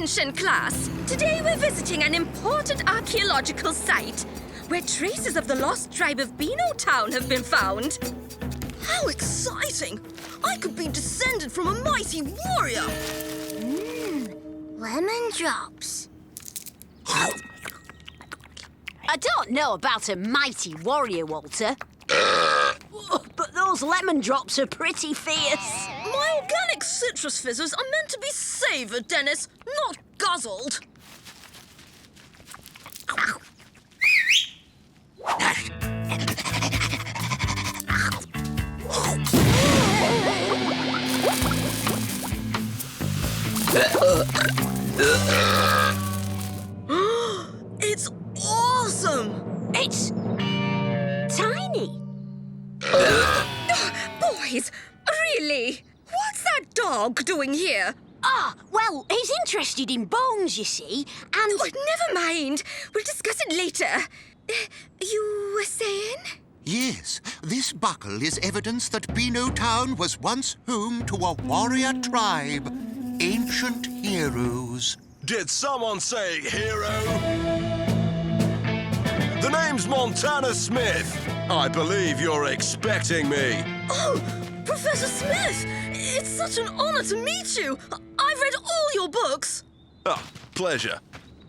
attention, class. Today we're visiting an important archaeological site where traces of the lost tribe of Beano Town have been found. How exciting! I could be descended from a mighty warrior! Lemon drops. I don't know about a mighty warrior, Walter. But those lemon drops are pretty fierce. My organic citrus fizzers are meant to be savoured, Dennis, not guzzled. It's awesome! It's tiny. Boys, really? What's that dog doing here? Well, he's interested in bones, you see, and... Oh, never mind. We'll discuss it later. You were saying? Yes, this buckle is evidence that Beano Town was once home to a warrior tribe. Ancient heroes. Did someone say hero? The name's Montana Smith. I believe you're expecting me. Oh, Professor Smith! It's such an honour to meet you. I've read all your books. Ah, pleasure.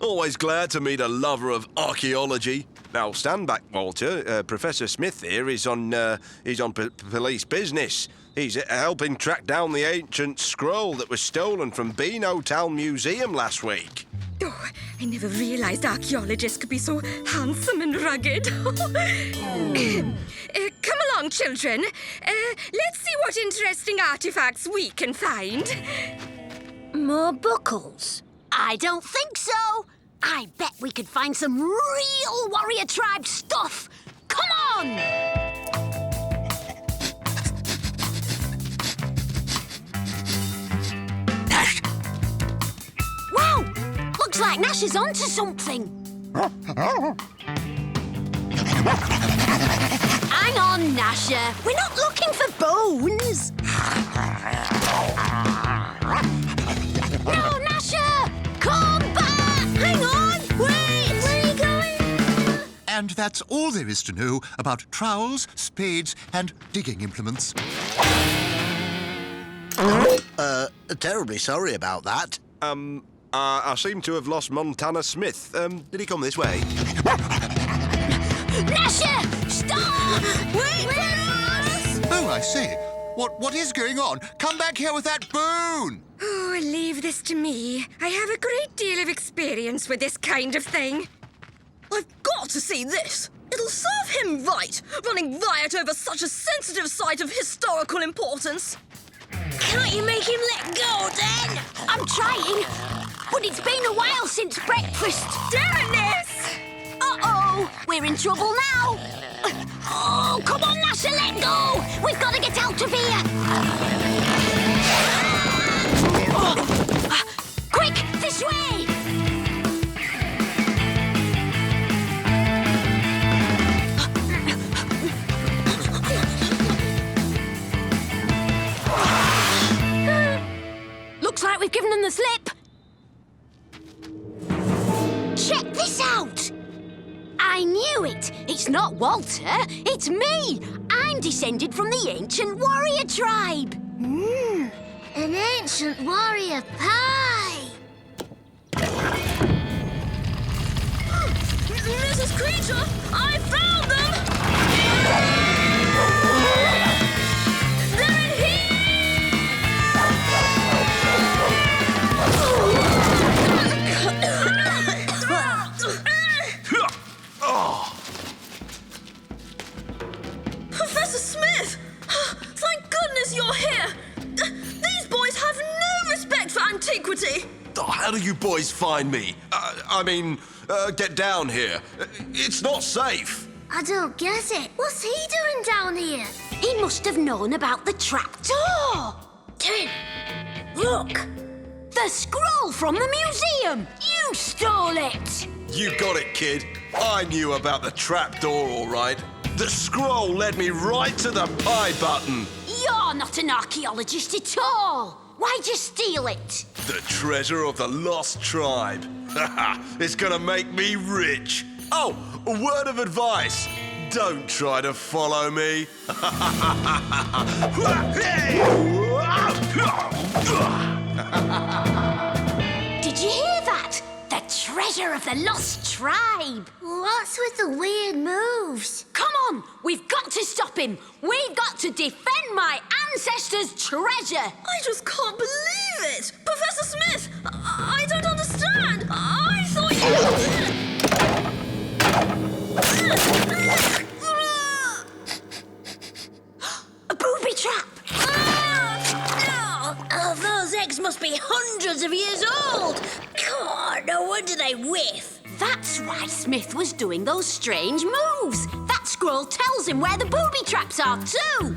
Always glad to meet a lover of archaeology. Now, stand back, Walter. Professor Smith here is on police business. He's helping track down the ancient scroll that was stolen from Beano Town Museum last week. Oh, I never realised archaeologists could be so handsome and rugged. Come along, children. Let's see what interesting artefacts we can find. More buckles? I don't think so. I bet we could find some real warrior tribe stuff. Come on! Wow! Looks like Gnasher's onto something. Hang on, Gnasher. We're not looking for bones. No, Gnasher! Come back! Hang on! Wait! Where are you going? And that's all there is to know about trowels, spades, and digging implements. Terribly sorry about that. I seem to have lost Montana Smith. Did he come this way? Gnasher! Stop! Wait for us! Oh, I say. What is going on? Come back here with that bone! Oh, leave this to me. I have a great deal of experience with this kind of thing. I've got to see this. It'll serve him right, running riot over such a sensitive site of historical importance. Can't you make him let go, then? I'm trying, but it's been a while since breakfast. Dennis! Uh-oh, we're in trouble now. Oh, come on, Gnasher, let go. We've got to get out of here. Quick, this way. Looks like we've given them the slip. Check this out. I knew it. It's not Walter. It's me. I'm descended from the ancient warrior tribe. An ancient warrior pie. Mrs. Creature, I found them! They're in Professor Smith! Thank goodness you're here! These boys have no respect for antiquity! Oh, how do you boys find me? Get down here. It's not safe. I don't get it. What's he doing down here? He must have known about the trapdoor. Tim, look. The scroll from the museum. You stole it. You got it, kid. I knew about the trapdoor, all right. The scroll led me right to the pie button. You're not an archaeologist at all. Why'd you steal it? The treasure of the lost tribe. It's gonna make me rich. Oh, a word of advice. Don't try to follow me. Did you hear that? The treasure of the lost tribe. What's with the weird moves? Come on, we've got to stop him. We've got to defend my ancestors' treasure. I just can't believe it! Professor Smith! I don't understand! I thought A booby trap. Oh, those eggs must be hundreds of years old. God, no wonder they whiff. That's why Smith was doing those strange moves. That scroll tells him where the booby traps are too.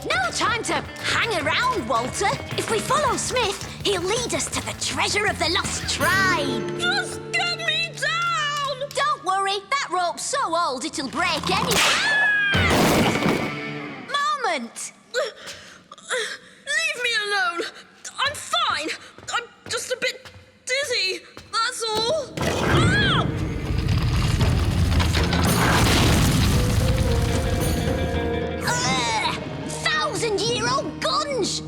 No time to hang around, Walter. If we follow Smith, he'll lead us to the treasure of the lost tribe. Just get me down! Don't worry, that rope's so old it'll break any moment. Leave me alone! I'm fine! I'm just a bit dizzy, that's all! Ah! 1,000-year-old guns!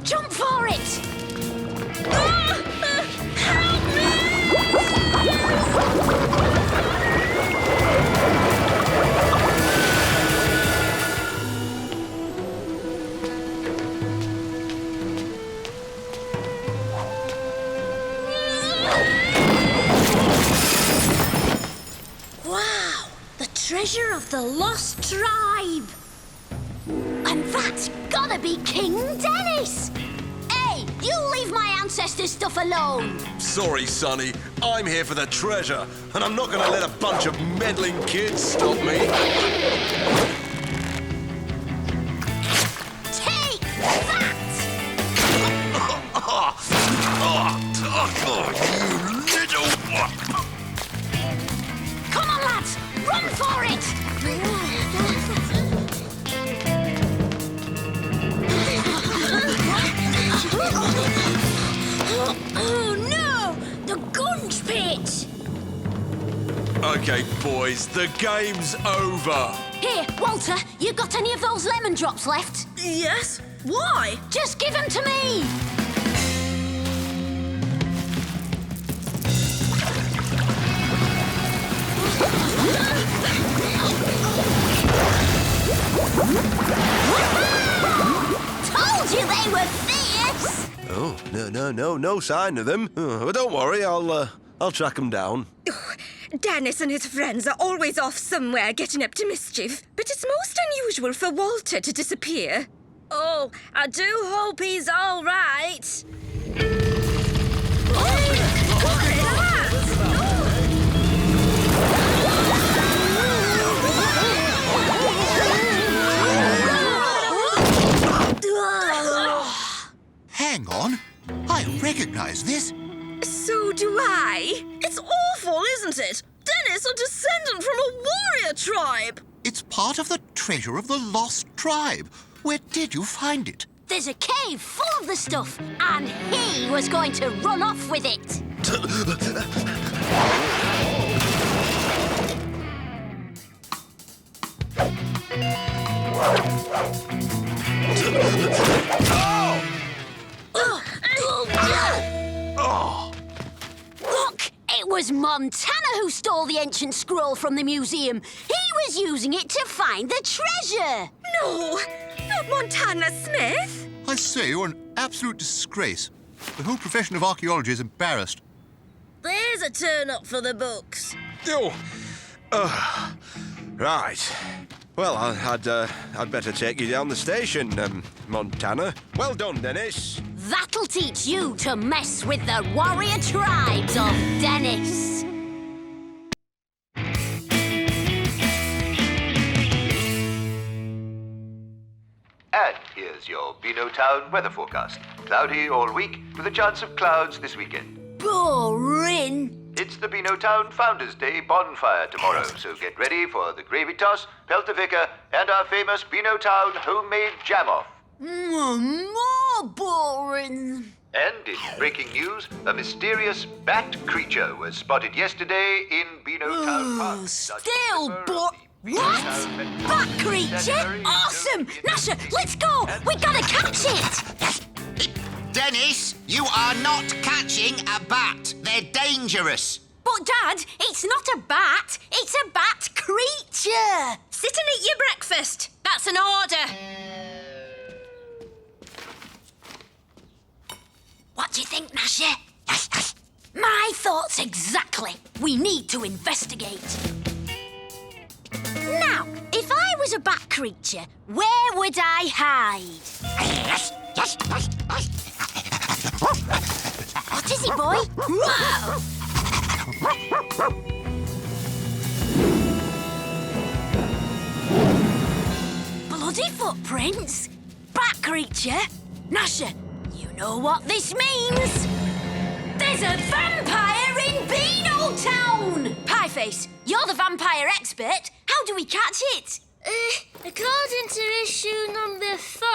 Jump for it! Ah! Help me! Wow, the treasure of the lost tribe. And that's gotta be King Dennis! Hey, you leave my ancestors' stuff alone! Sorry, Sonny. I'm here for the treasure, and I'm not gonna let a bunch of meddling kids stop me. Take that! You little... Come on, lads! Run for it! Oh no! The gunge pit! Okay, boys, the game's over. Here, Walter, you got any of those lemon drops left? Yes? Why? Just give them to me! Told you they were fierce! Oh, no sign of them. Oh, but don't worry, I'll track them down. Dennis and his friends are always off somewhere getting up to mischief, but it's most unusual for Walter to disappear. Oh, I do hope he's all right. Hang on. I recognize this. So do I. It's awful, isn't it? Dennis, a descendant from a warrior tribe. It's part of the treasure of the lost tribe. Where did you find it? There's a cave full of the stuff, and he was going to run off with it. Look, it was Montana who stole the ancient scroll from the museum. He was using it to find the treasure. No, not Montana Smith. I say, you're an absolute disgrace. The whole profession of archaeology is embarrassed. There's a turn-up for the books. Right. Well, I'd better take you down the station, Montana. Well done, Dennis. That'll teach you to mess with the warrior tribes of Dennis. And here's Here's your Beano Town weather forecast. Cloudy all week, with a chance of clouds this weekend. Boring. It's the Beano Town Founders' Day bonfire tomorrow, so get ready for the gravy toss, Peltavicar, and our famous Beano Town homemade jam-off. More boring. And in breaking news, a mysterious bat creature was spotted yesterday in Beano Town Park. Still What? Bat creature? Awesome! Gnasher, let's go! We gotta catch it! Dennis, you are not catching a bat. They're dangerous. But, Dad, it's not a bat. It's a bat creature. Sit and eat your breakfast. That's an order. What do you think, Gnasher? My thoughts exactly. We need to investigate. Now, if I was a bat creature, where would I hide? What is it, boy? Whoa! Bloody footprints? Bat creature? Gnasher, you know what this means? There's a vampire in Beano Town! Pieface, you're the vampire expert. How do we catch it? According to issue number 4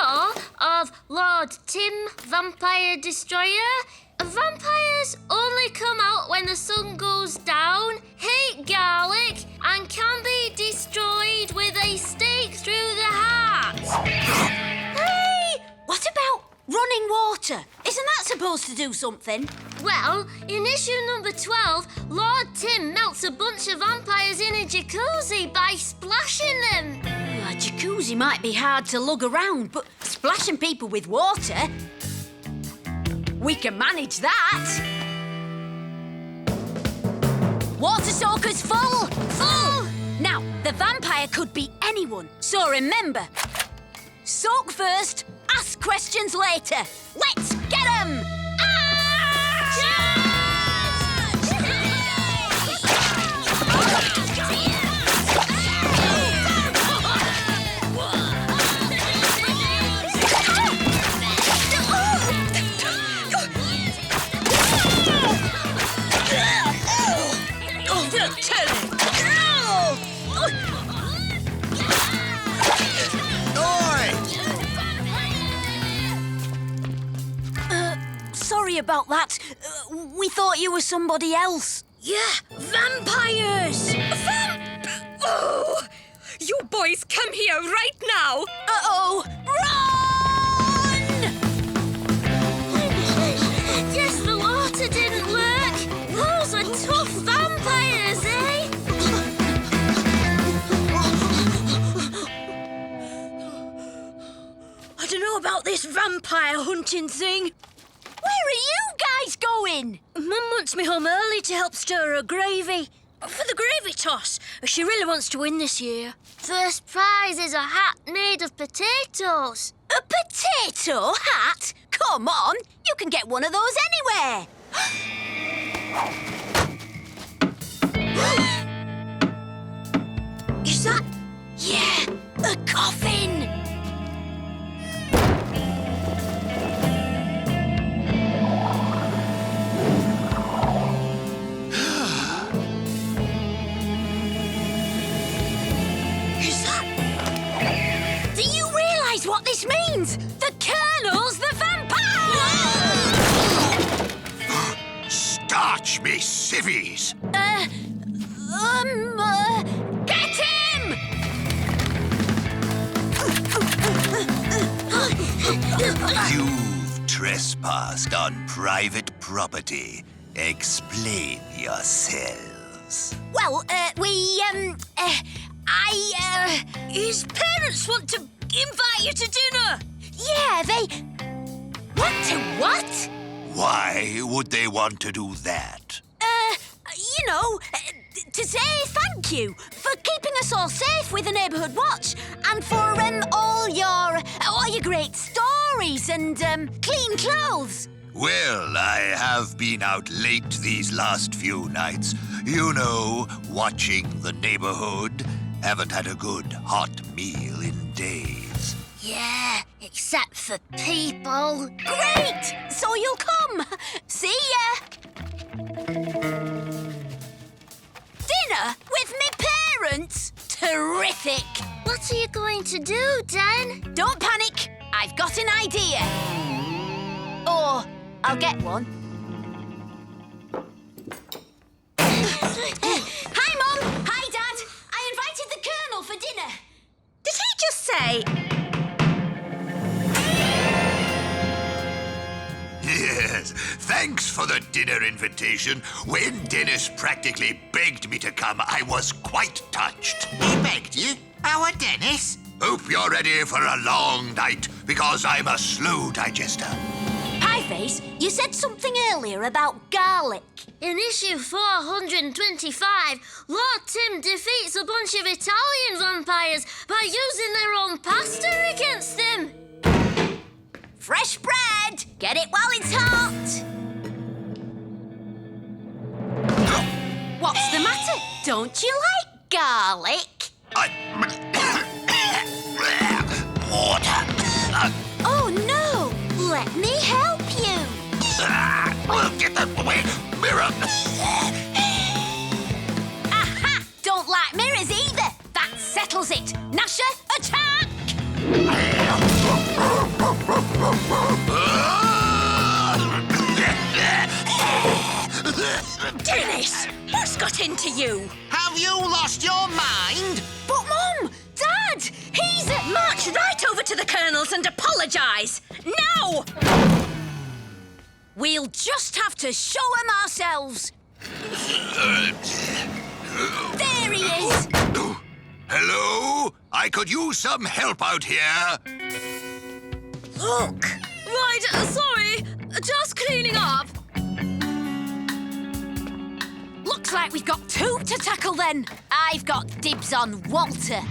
of Lord Tim, Vampire Destroyer, vampires only come out when the sun goes down, hate garlic, and can be destroyed with a stake through the heart. Hey! What about running water? Isn't that supposed to do something? Well, in issue number 12, Lord Tim melts a bunch of vampires in a jacuzzi by splashing them. A jacuzzi might be hard to lug around, but splashing people with water... we can manage that. Water soaker's full! Full! Now, the vampire could be anyone, so remember, soak first, ask questions later. Let's get 'em! Sorry about that. We thought you were somebody else. Yeah, vampires! Oh! You boys come here right now! Uh-oh! Run! Guess the water didn't work. Those are tough vampires, eh? I don't know about this vampire hunting thing. Where are you guys going? Mum wants me home early to help stir her gravy. For the gravy toss. She really wants to win this year. First prize is a hat made of potatoes. A potato hat? Come on, you can get one of those anywhere. Is that... Yeah, a coffin. What this means? The Colonel's the vampire! Starch me civvies! Get him! You've trespassed on private property. Explain yourselves. Well, His parents want to invite you to dinner. Yeah, they... Want to what? Why would they want to do that? To say thank you for keeping us all safe with the neighbourhood watch and for all your great stories and clean clothes. Well, I have been out late these last few nights. You know, watching the neighborhood. Haven't had a good hot meal in days. Yeah, except for people. Great! So you'll come. See ya. Dinner with me parents? Terrific. What are you going to do, Dan? Don't panic. I've got an idea. Or I'll get one. Hi, Mum. Hi, Dad. I invited the Colonel for dinner. Did he just say... Yes, thanks for the dinner invitation. When Dennis practically begged me to come, I was quite touched. He begged you? Our Dennis? Hope you're ready for a long night, because I'm a slow digester. Pieface, you said something earlier about garlic. In issue 425, Lord Tim defeats a bunch of Italian vampires by using their own pasta against them. Fresh bread! Get it while it's hot! What's the matter? Don't you like garlic? Water. Oh no! Let me help you! Get that away! Mirror! Aha! Don't like mirrors either! That settles it! Gnasher, attack! Dennis, what's got into you? Have you lost your mind? But Mum! Dad! He's March right over to the Colonel's and apologise. Now! We'll just have to show him ourselves. There he is! Hello? I could use some help out here. Look! Right, sorry. Just cleaning up. Looks like we've got two to tackle then. I've got dibs on Walter.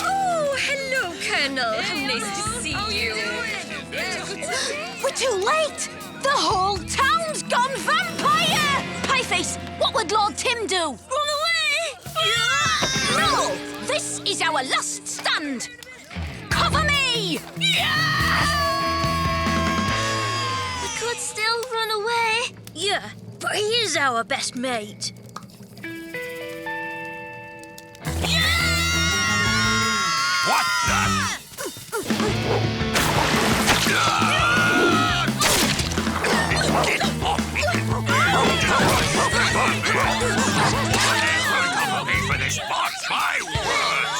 Oh, hello, Colonel. How nice to see you. We're too late! The whole town's gone vampire! Pieface, what would Lord Tim do? Run away! No! This is our last stand! Cover me! We could still run away. Yeah, but he is our best mate. What the? Get off me! Looking for this box, my words!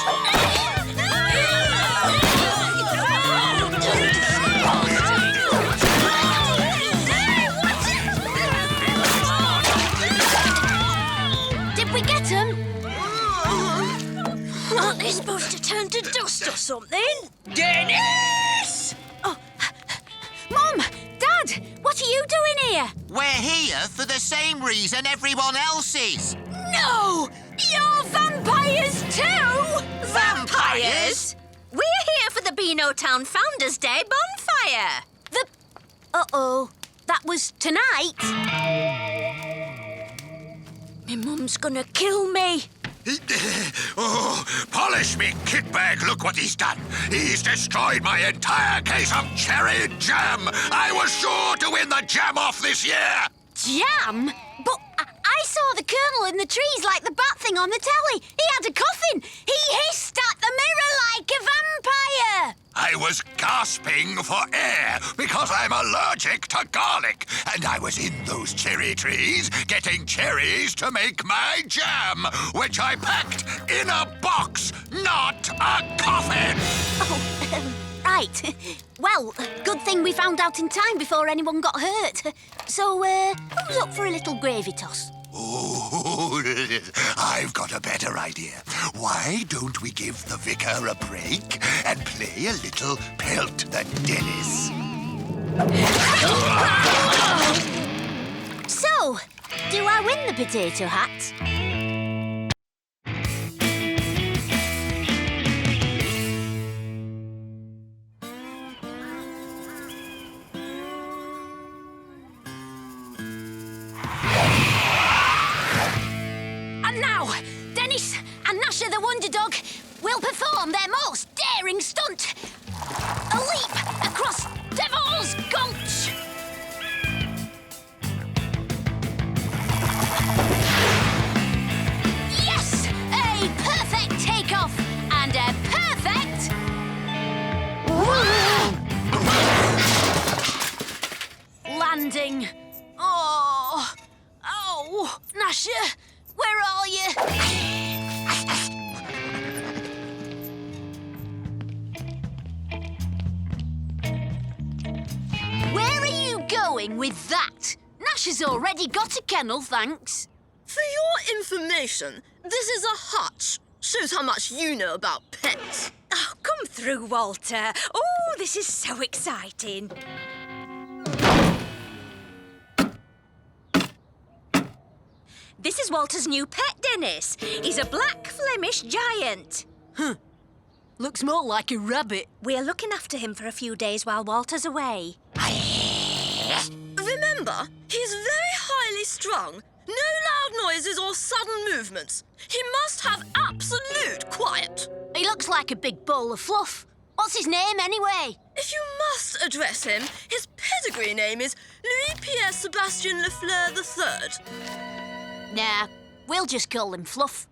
Did we get him? Aren't they supposed to turn to dust or something? Dennis! Oh, Mum! Dad! What are you doing here? We're here for the same reason everyone else is. No! You're vampires too! Vampires? We're here for the Beano Town Founders Day bonfire. Uh-oh. That was tonight. My mum's gonna kill me. Oh, polish me, kitbag. Look what he's done. He's destroyed my entire case of cherry jam. I was sure to win the jam off this year. Jam? But I saw the Colonel in the trees like the bat thing on the telly. He had a coffin. He hissed at the mirror like a vampire. I was gasping for air because I'm allergic to garlic. And I was in those cherry trees getting cherries to make my jam, which I packed in a box, not a coffin. Oh, right. Well, good thing we found out in time before anyone got hurt. So, who's up for a little gravy toss? Oh, I've got a better idea. Why don't we give the vicar a break and play a little Pelt the Dennis? So, do I win the potato hat? their most daring stunt. A leap across Devil's Gulch. Yes! A perfect takeoff and a perfect... landing. Oh, Gnasher, where are you? Where are you going with that? Gnasher's already got a kennel, thanks. For your information, this is a hutch. Shows how much you know about pets. Oh, come through, Walter. Oh, this is so exciting. This is Walter's new pet, Dennis. He's a black Flemish giant. Looks more like a rabbit. We're looking after him for a few days while Walter's away. Remember, he's very highly strung. No loud noises or sudden movements. He must have absolute quiet. He looks like a big ball of fluff. What's his name, anyway? If you must address him, his pedigree name is Louis-Pierre Sebastien Lefleur III. Nah, we'll just call him Fluff.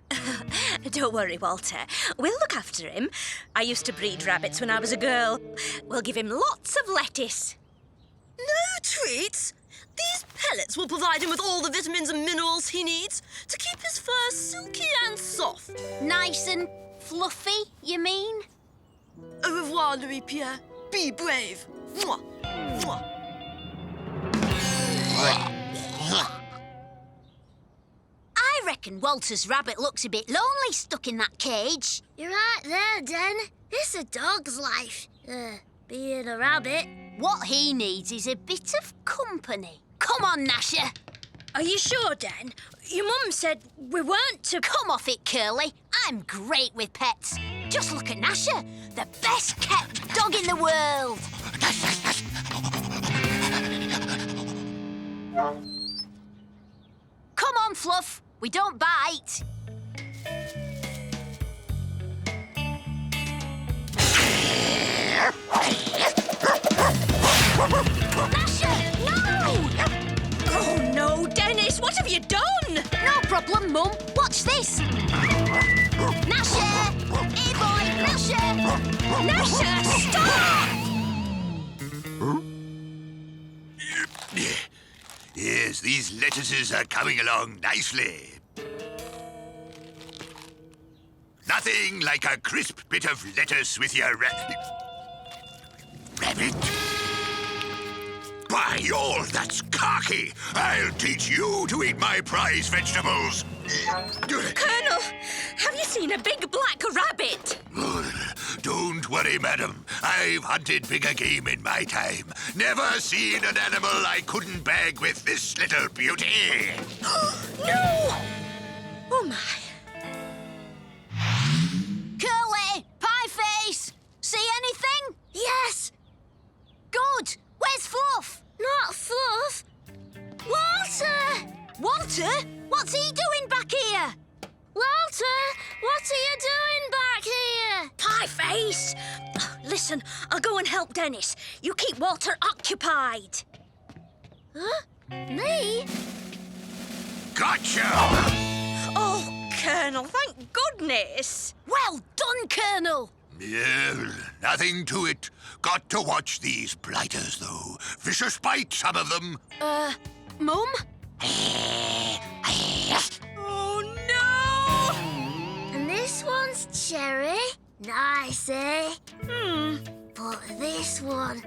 Don't worry, Walter. We'll look after him. I used to breed rabbits when I was a girl. We'll give him lots of lettuce. No treats. These pellets will provide him with all the vitamins and minerals he needs to keep his fur silky and soft. Nice and fluffy, you mean? Au revoir, Louis-Pierre. Be brave. Mwah. Mwah. I reckon Walter's rabbit looks a bit lonely stuck in that cage. You're right there, Den. It's a dog's life, being a rabbit. What he needs is a bit of company. Come on, Gnasher. Are you sure, Dan? Your mum said we weren't to... Come off it, Curly. I'm great with pets. Just look at Gnasher, the best kept dog in the world. Come on, Fluff. We don't bite. Gnasher, no! Oh, no, Dennis, what have you done? No problem, Mum. Watch this. Gnasher! Hey, boy, Gnasher! Gnasher, stop! Yes, these lettuces are coming along nicely. Nothing like a crisp bit of lettuce with your rabbit. By all that's khaki, I'll teach you to eat my prize vegetables. Colonel, have you seen a big black rabbit? Don't worry, madam. I've hunted bigger game in my time. Never seen an animal I couldn't bag with this little beauty. No! Oh, my. Curly! Pieface! See anything? Yes! Good! Where's Fluff? Not Fluff! Walter! Walter? What's he doing back here? Walter! What are you doing back here? Pieface! Listen, I'll go and help Dennis. You keep Walter occupied. Huh? Me? Gotcha! Oh, Colonel, thank goodness. Well done, Colonel! Yeah, nothing to it. Got to watch these blighters, though. Vicious bite, some of them. Mum? Oh, no! And this one's cherry. Nice, eh? But this one,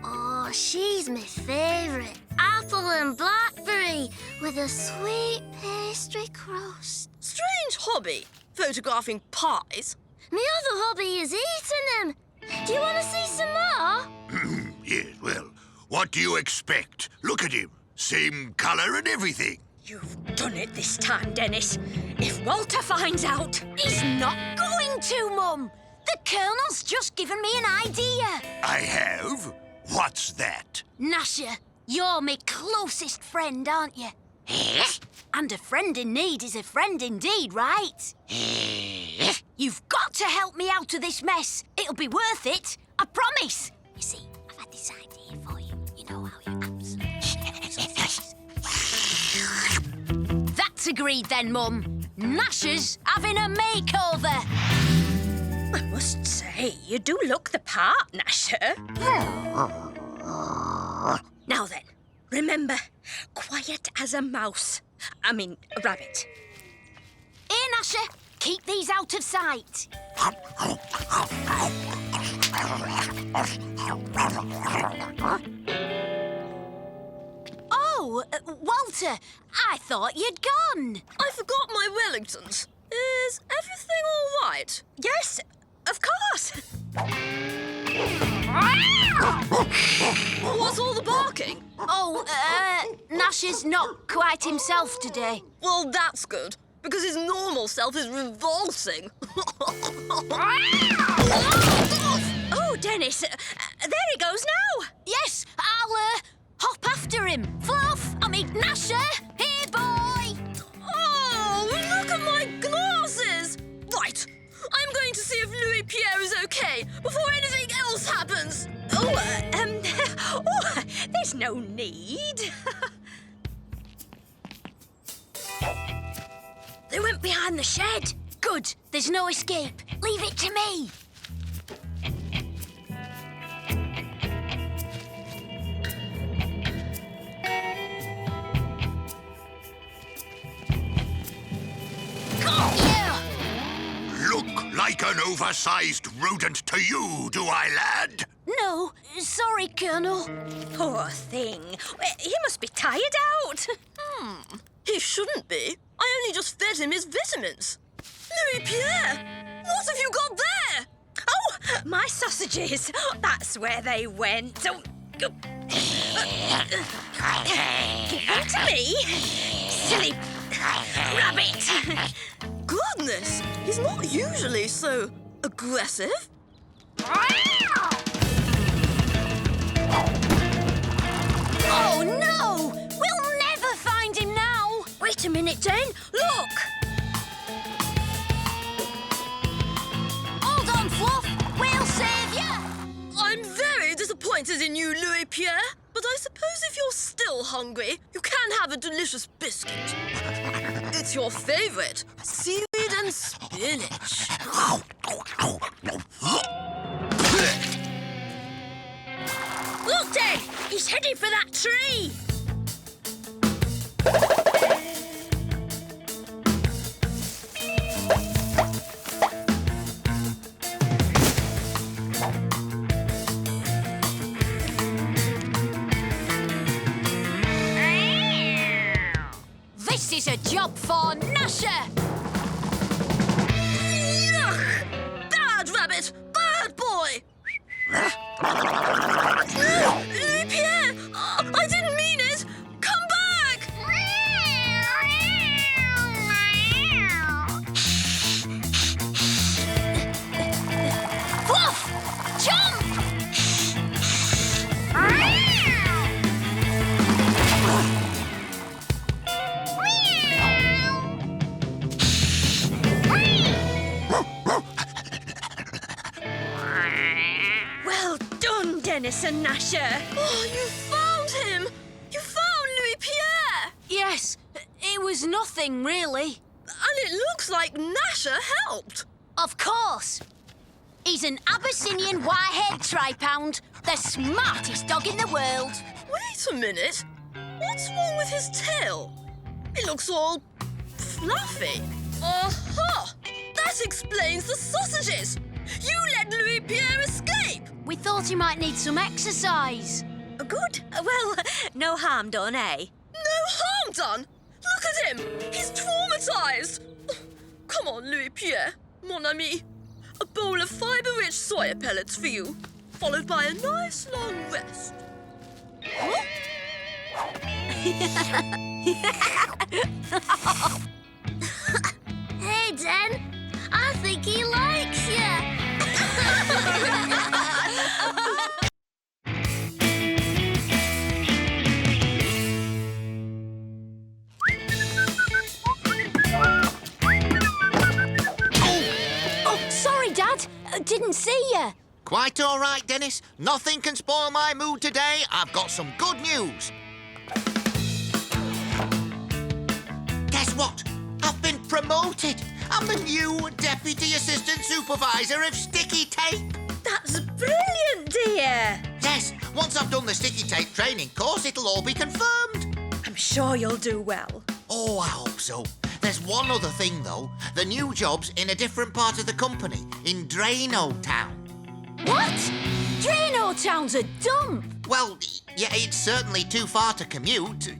oh, she's my favourite. Apple and blackberry with a sweet pastry crust. Strange hobby, photographing pies. My other hobby is eating them. Do you want to see some more? Yes, well, what do you expect? Look at him. Same colour and everything. You've done it this time, Dennis. If Walter finds out... He's not going to, Mum. The Colonel's just given me an idea. I have? What's that? Gnasher, you're my closest friend, aren't you? And a friend in need is a friend indeed, right? You've got to help me out of this mess. It'll be worth it. I promise. You see, I've had this idea for you. You know how you absolutely... That's agreed then, Mum. Gnasher's having a makeover. I must say, you do look the part, Gnasher. Now then, remember, quiet as a mouse. I mean, a rabbit. Here, Gnasher. Keep these out of sight. Oh, Walter, I thought you'd gone. I forgot my Wellingtons. Is everything all right? Yes, of course. What's all the barking? Oh, Gnasher's not quite himself today. Well, that's good, because his normal self is revolting. Oh, Dennis, there he goes now. Yes, I'll hop after him. Fluff, I mean Gnasher, here, boy. Oh, look at my glasses! Right, I'm going to see if Louis Pierre is okay before anything else happens. There's no need. They went behind the shed. Good, there's no escape. Leave it to me. Got you! Look like an oversized rodent to you, do I, lad? No, sorry, Colonel. Poor thing. He must be tired out. He shouldn't be. I only just fed him his vitamins. Louis Pierre, what have you got there? Oh, my sausages. That's where they went. Oh, give them to me. Silly rabbit. Goodness, he's not usually so aggressive. Oh, no! We'll never find him now. Wait a minute, Jane. Look. Hold on, Fluff. We'll save you. I'm very disappointed in you, Louis Pierre. But I suppose if you're still hungry, you can have a delicious biscuit. It's your favorite, seaweed and spinach. Look, Dad. He's heading for that tree. This is a job for Gnasher. Yuck! Bad rabbit! Bad boy! Louis Pierre! I didn't mean it! Come back! Fluff! Jump! Well done, Dennis and Gnasher. Oh, you found him! You found Louis Pierre! Yes, it was nothing, really. And it looks like Gnasher helped. Of course. He's an Abyssinian wire-haired tri-pound, the smartest dog in the world. Wait a minute. What's wrong with his tail? It looks all fluffy. Aha! That explains the sausages! You let Louis Pierre escape! We thought he might need some exercise. Good. Well, no harm done, eh? No harm done! Look at him! He's traumatized! Come on, Louis Pierre, mon ami. A bowl of fibre-rich soya pellets for you, followed by a nice long rest. Huh? Hey, Den. I think he likes you. see you. Quite all right, Dennis. Nothing can spoil my mood today. I've got some good news. Guess what? I've been promoted. I'm the new Deputy Assistant Supervisor of Sticky Tape. That's brilliant, dear. Yes, once I've done the sticky tape training course, it'll all be confirmed. I'm sure you'll do well. Oh, I hope so. There's one other thing, though. The new job's in a different part of the company, in Drano Town. What? Drano Town's a dump. Well, yeah, it's certainly too far to commute.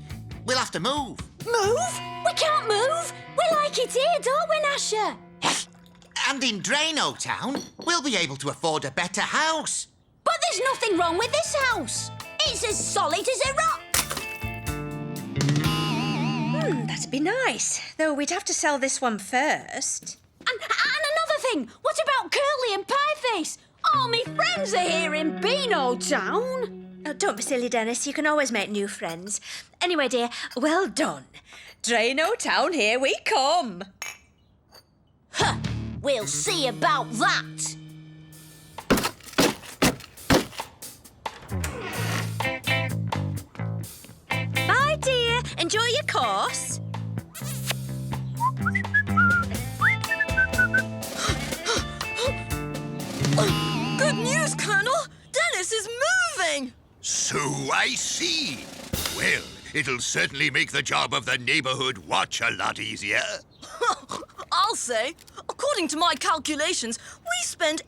We'll have to move. Move? We can't move. We like it here, don't we, Gnasher? And in Drano Town, we'll be able to afford a better house. But there's nothing wrong with this house. It's as solid as a rock. That'd be nice. Though we'd have to sell this one first. And another thing, what about Curly and Pieface? All me friends are here in Beano Town. Oh, don't be silly, Dennis. You can always make new friends. Anyway, dear, well done. Drano Town, here we come. Huh, we'll see about that. Bye, dear. Enjoy your course. Good news, Colonel! Dennis is moving! So I see. Well, it'll certainly make the job of the neighborhood watch a lot easier. I'll say, according to my calculations, we spend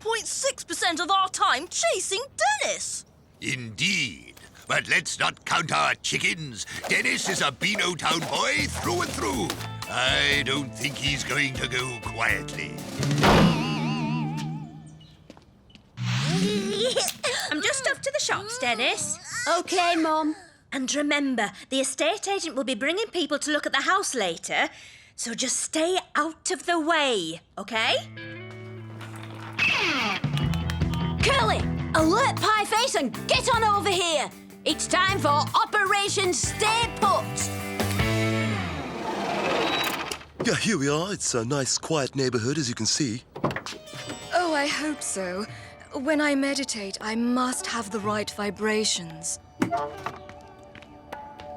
89.6% of our time chasing Dennis. Indeed. But let's not count our chickens. Dennis is a Beano Town boy through and through. I don't think he's going to go quietly. I'm just off to the shops, Dennis. OK, Mum. And remember, the estate agent will be bringing people to look at the house later, so just stay out of the way, OK? Curly, alert Pieface and get on over here. It's time for Operation Stay Put. Yeah, here we are. It's a nice, quiet neighborhood, as you can see. Oh, I hope so. When I meditate, I must have the right vibrations.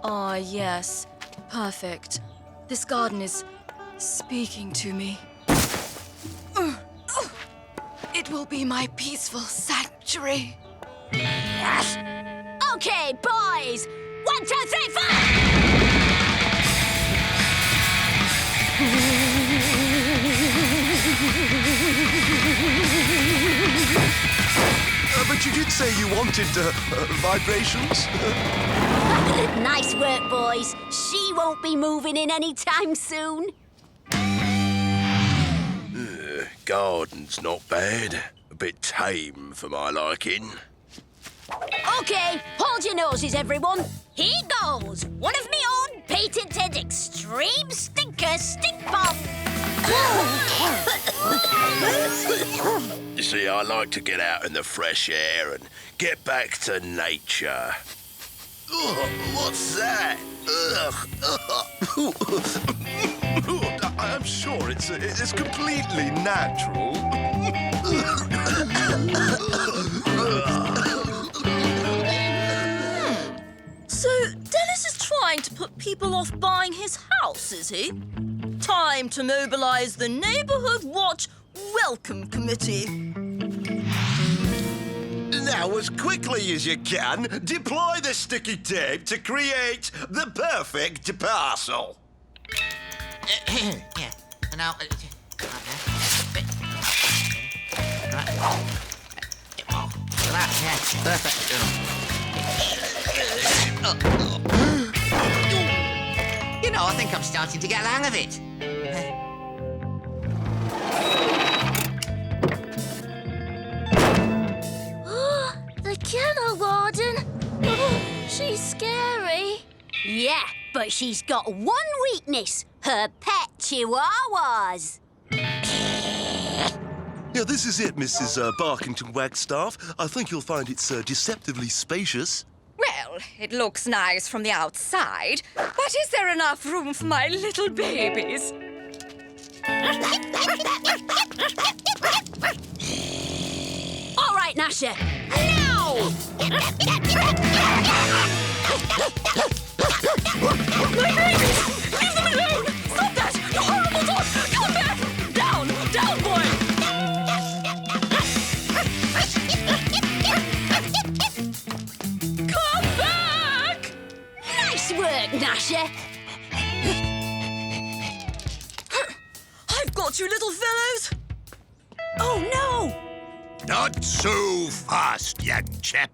Ah, yes. Perfect. This garden is speaking to me. It will be my peaceful sanctuary. OK, boys. 1, 2, 3, 4! But you did say you wanted vibrations. Nice work, boys. She won't be moving in any time soon. Garden's not bad. A bit tame for my liking. OK, hold your noses, everyone. Here goes. One of me own patented extreme stinker stink bomb. You see, I like to get out in the fresh air and get back to nature. Ugh, what's that? I'm sure it's completely natural. So, Dennis is trying to put people off buying his house, is he? Time to mobilize the Neighborhood Watch Welcome Committee. Now, as quickly as you can, deploy the sticky tape to create the perfect parcel. Yeah. Now, right. Oh, that, yeah, perfect. You know, I think I'm starting to get the hang of it. The kennel warden. Oh, she's scary. Yeah, but she's got one weakness. Her pet chihuahuas. Yeah, this is it, Mrs. Barkington Wagstaff. I think you'll find it's deceptively spacious. Well, it looks nice from the outside, but is there enough room for my little babies? Gnasher. Now! My babies! Leave them alone! Stop that! You horrible dog! Come back! Down! Down, boy! Come back! Nice work, Gnasher. I've got you, little fellows! Oh, no! Not so fast, young chap.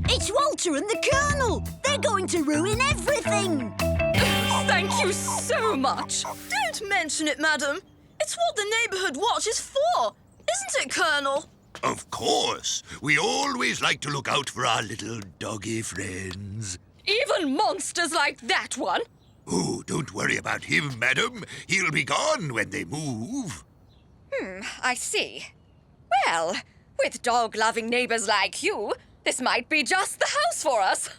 It's Walter and the Colonel. They're going to ruin everything. Thank you so much. Don't mention it, madam. It's what the neighbourhood watch is for. Isn't it, Colonel? Of course. We always like to look out for our little doggy friends. Even monsters like that one. Oh, don't worry about him, madam. He'll be gone when they move. I see. Well, with dog-loving neighbours like you, this might be just the house for us.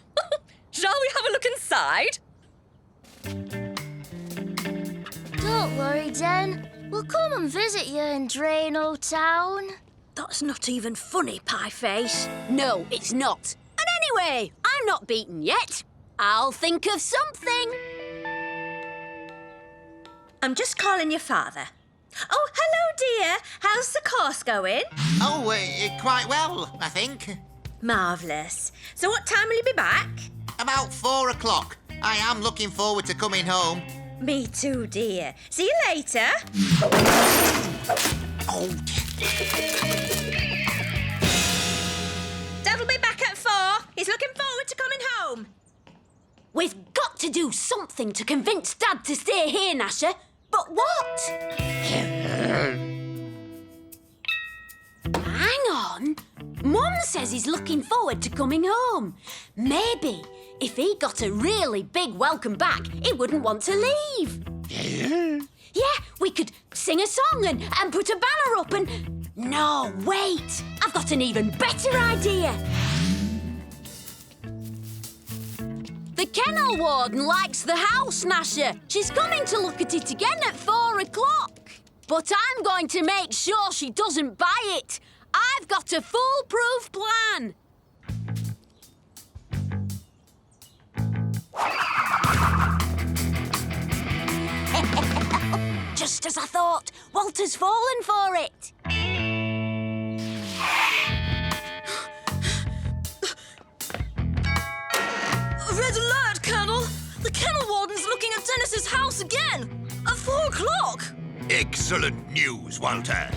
Shall we have a look inside? Don't worry, Den. We'll come and visit you in Draino Town. That's not even funny, Pieface. No, it's not. And anyway, I'm not beaten yet. I'll think of something. I'm just calling your father. Oh, hello, dear. How's the course going? Oh, quite well, I think. Marvellous. So what time will you be back? About 4 o'clock. I am looking forward to coming home. Me too, dear. See you later. Oh, Dad will be back at 4. He's looking forward to coming home. We've got to do something to convince Dad to stay here, Gnasher. But what? Hang on. Mum says he's looking forward to coming home. Maybe if he got a really big welcome back, he wouldn't want to leave. Yeah, we could sing a song and put a banner up and... No, wait. I've got an even better idea. The kennel warden likes the house, Gnasher. She's coming to look at it again at 4 o'clock. But I'm going to make sure she doesn't buy it. I've got a foolproof plan. Just as I thought, Walter's fallen for it. Red alert, Colonel! The kennel warden's looking at Dennis's house again! At 4 o'clock! Excellent news, Walter.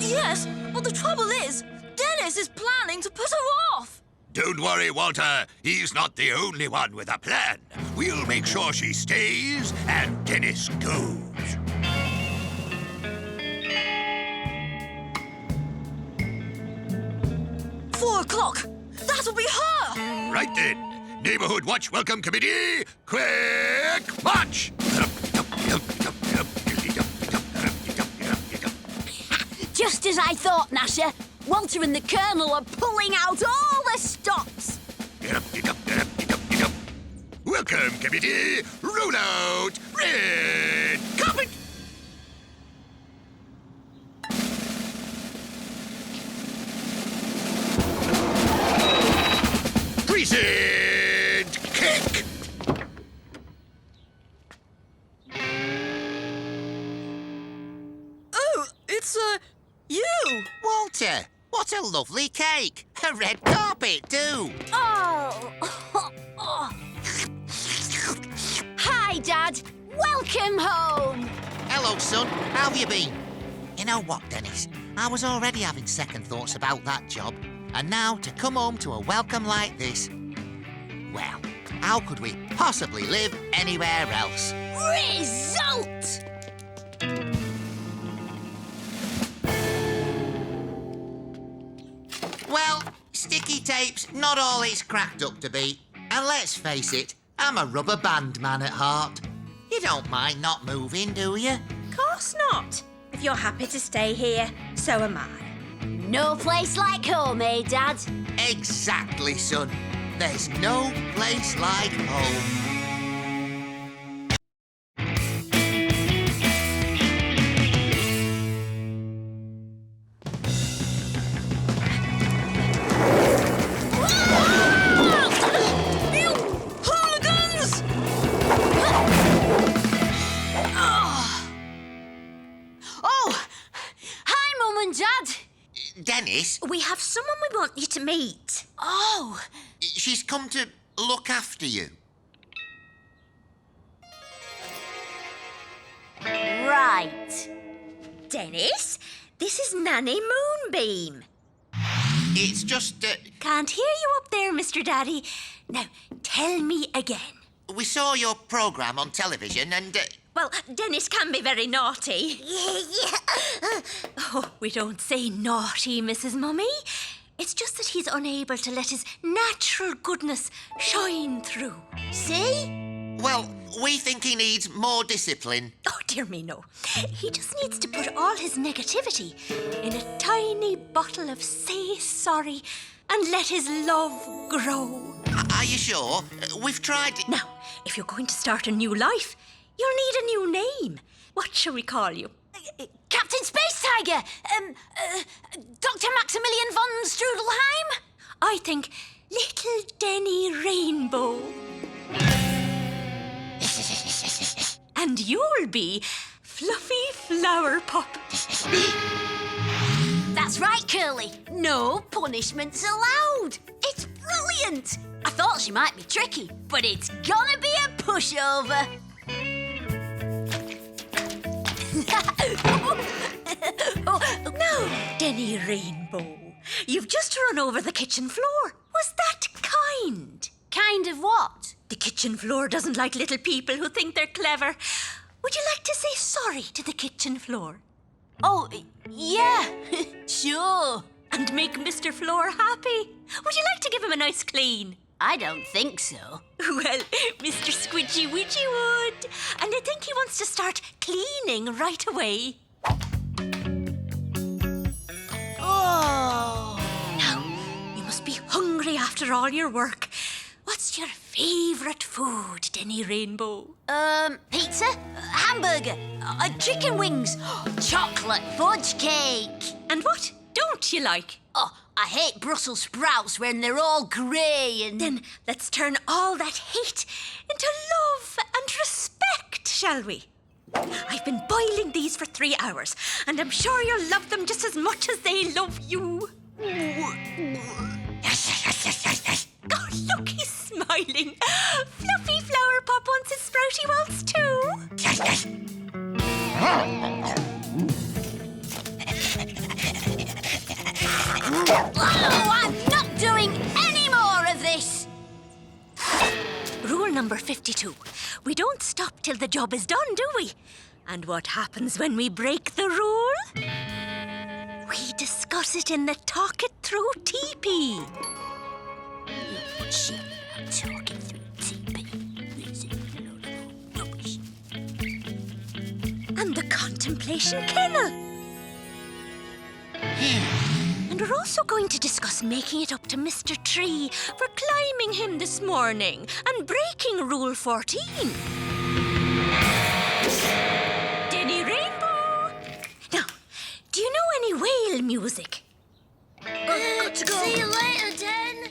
Yes, but the trouble is, Dennis is planning to put her off! Don't worry, Walter. He's not the only one with a plan. We'll make sure she stays and Dennis goes. $4. That'll be her! Right then. Neighborhood Watch Welcome Committee, quick march! Just as I thought, Gnasher. Walter and the Colonel are pulling out all the stops. Welcome Committee, roll out red carpet! Present cake! Oh, it's, you! Walter, what a lovely cake. A red carpet, too. Oh. Hi, Dad. Welcome home. Hello, son. How have you been? You know what, Dennis? I was already having second thoughts about that job. And now to come home to a welcome like this... Well, how could we possibly live anywhere else? Result! Well, sticky tape's not all it's cracked up to be. And let's face it, I'm a rubber band man at heart. You don't mind not moving, do you? Of course not. If you're happy to stay here, so am I. No place like home, eh, Dad? Exactly, son. There's no place like home. We have someone we want you to meet. Oh, She's come to look after you. right. Dennis, this is Nanny Moonbeam. It's just, Can't hear you up there, Mr. Daddy. Now, tell me again. we saw your programme on television and, Well, Dennis can be very naughty. Oh, we don't say naughty, Mrs. Mummy. It's just that he's unable to let his natural goodness shine through. See? well, we think he needs more discipline. Oh, dear me, no. He just needs to put all his negativity in a tiny bottle of Say Sorry and let his love grow. Are you sure? We've tried... Now, if you're going to start a new life, you'll need a new name. What shall we call you? Captain Space Tiger! Dr. Maximilian von Strudelheim? I think Little Denny Rainbow. And you'll be Fluffy Flower Pop. That's right, Curly. No punishments allowed. It's brilliant. I thought she might be tricky, but it's gonna be a pushover. Now, Denny Rainbow, you've just run over the kitchen floor. Was that kind? Kind of what? The kitchen floor doesn't like little people who think they're clever. Would you like to say sorry to the kitchen floor? Oh, yeah, sure. And make Mr. Floor happy? Would you like to give him a nice clean? I don't think so. Well, Mr. Squidgy Widgy would. And I think he wants to start cleaning right away. Oh. Now, you must be hungry after all your work. What's your favourite food, Denny Rainbow? Pizza, hamburger, chicken wings, chocolate fudge cake. And what don't you like? Oh, I hate Brussels sprouts when they're all grey and... Then let's turn all that hate into love and respect, shall we? I've been boiling these for 3 hours, and I'm sure you'll love them just as much as they love you. Oh, look, he's smiling. Fluffy Flower Pop wants his sprouty waltz too. Oh, I'm not doing any more of this! Rule number 52. We don't stop till the job is done, do we? And what happens when we break the rule? We discuss it in the Talk It Through teepee. Talking through teepee. Rubbish. And the Contemplation Kennel. And we're also going to discuss making it up to Mr. Tree for climbing him this morning and breaking Rule 14. Denny Rainbow! Now, do you know any whale music? Got to go. See you later, Den.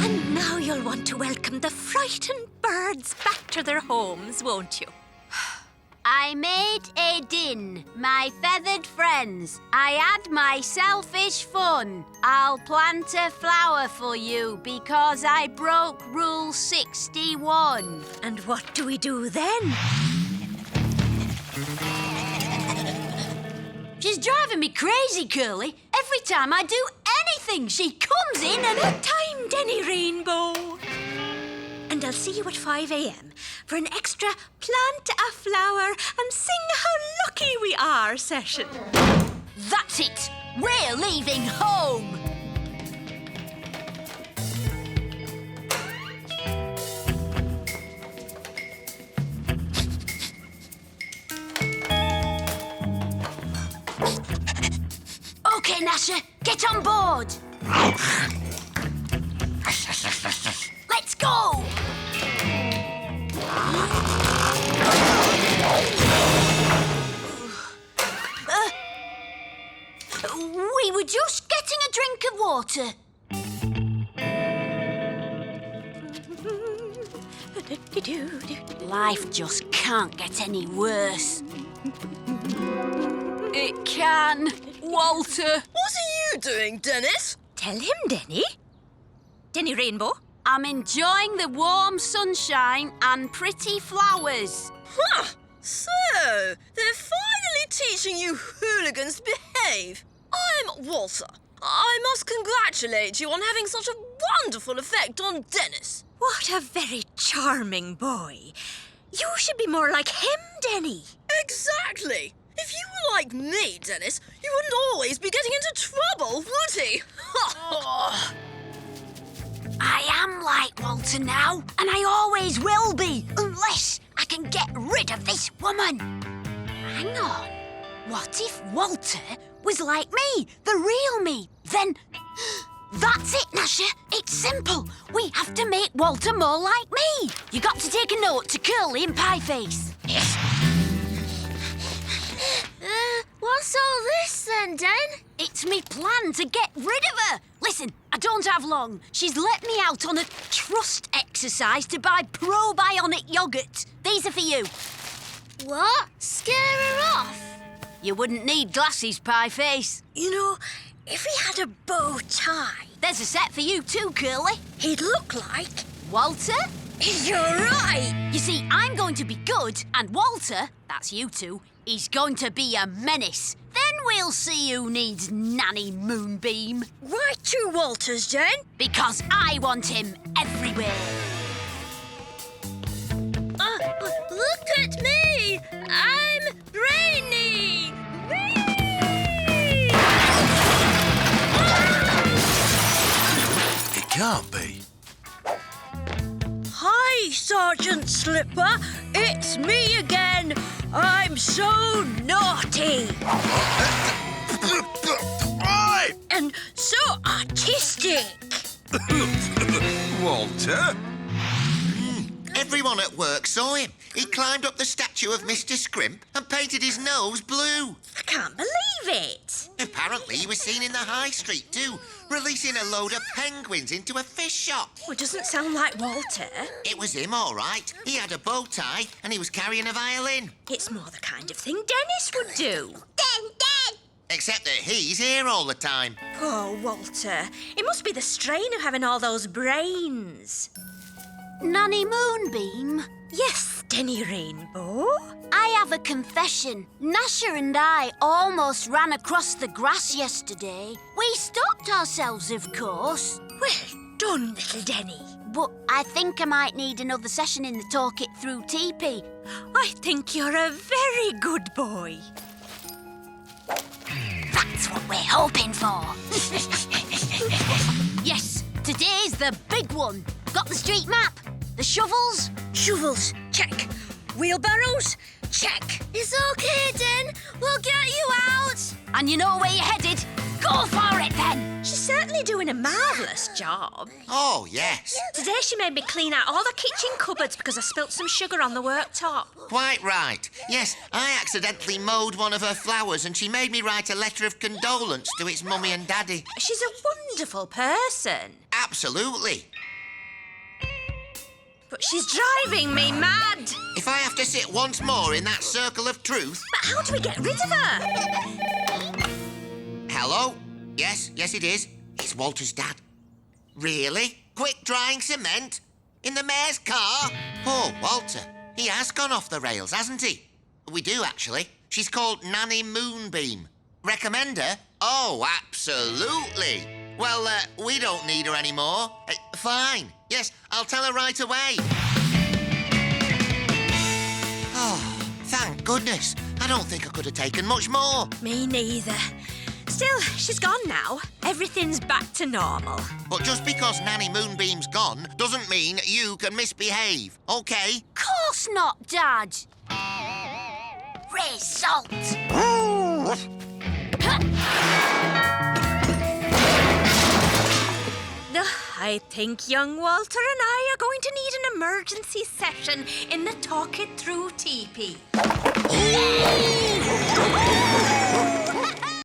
And now you'll want to welcome the frightened birds back to their homes, won't you? I made a din, my feathered friends. I had my selfish fun. I'll plant a flower for you because I broke Rule 61. And what do we do then? She's driving me crazy, Curly. Every time I do anything, she comes in and... What time, Denny Rainbow? And I'll see you at 5 a.m. for an extra plant a flower and sing how lucky we are session. That's it. We're leaving home. Okay, Gnasher, get on board. Let's go. We were just getting a drink of water. Life just can't get any worse. It can. Walter. What are you doing, Dennis? Tell him, Denny. Denny Rainbow. I'm enjoying the warm sunshine and pretty flowers. Huh. So, they're finally teaching you hooligans to behave. I'm Walter. I must congratulate you on having such a wonderful effect on Dennis. What a very charming boy. You should be more like him, Denny. Exactly. If you were like me, Dennis, you wouldn't always be getting into trouble, would he? I am like Walter now, and I always will be, unless I can get rid of this woman. Hang on. What if Walter was like me, the real me? Then that's it, Gnasher. It's simple. We have to make Walter more like me. You got to take a note to Curly and Pieface. Yes. What's all this then, Den? It's me plan to get rid of her. Listen, I don't have long. She's let me out on a trust exercise to buy probiotic yoghurt. These are for you. What? Scare her off? You wouldn't need glasses, Pieface. You know, if he had a bow tie, There's a set for you too, Curly. he'd look like... Walter? You're right. You see, I'm going to be good, and Walter, that's you two, he's going to be a menace. Then we'll see who needs Nanny Moonbeam. Why two Walters, Den? Because I want him everywhere. Look at me! I'm Brainy! It can't be. Hi, Sergeant Slipper. It's me again. I'm so naughty Oi! and so artistic. Walter? Everyone at work saw him. He climbed up the statue of Mr. Scrimp and painted his nose blue. I can't believe it. Apparently, he was seen in the high street too, releasing a load of penguins into a fish shop. Well, it doesn't sound like Walter. It was him, all right. He had a bow tie and he was carrying a violin. It's more the kind of thing Dennis would do. Except that he's here all the time. Poor Walter. It must be the strain of having all those brains. Nanny Moonbeam? Yes, Denny Rainbow. I have a confession. Gnasher and I almost ran across the grass yesterday. We stopped ourselves, of course. Well done, little Denny. But I think I might need another session in the Talk It Through teepee. I think you're a very good boy. That's what we're hoping for. Yes, today's the big one. Got the street map? The shovels? Shovels, check. Wheelbarrows, check. It's okay, Den. We'll get you out. And you know where you're headed? Go for it then! She's certainly doing a marvellous job. Oh, yes. Today she made me clean out all the kitchen cupboards because I spilt some sugar on the worktop. Quite right. Yes, I accidentally mowed one of her flowers and she made me write a letter of condolence to its mummy and daddy. She's a wonderful person. Absolutely. But she's driving me mad. If I have to sit once more in that circle of truth... But how do we get rid of her? Hello? Yes, it is. It's Walter's dad. Really? Quick drying cement? In the mayor's car? Poor Walter. He has gone off the rails, hasn't he? We do, actually. She's called Nanny Moonbeam. Recommend her? Oh, absolutely. Well, we don't need her anymore. Fine. Yes, I'll tell her right away. Oh, thank goodness. I don't think I could have taken much more. Me neither. Still, she's gone now. Everything's back to normal. But just because Nanny Moonbeam's gone doesn't mean you can misbehave, OK? Course not, Dad. Result. I think young Walter and I are going to need an emergency session in the Talk It Through teepee.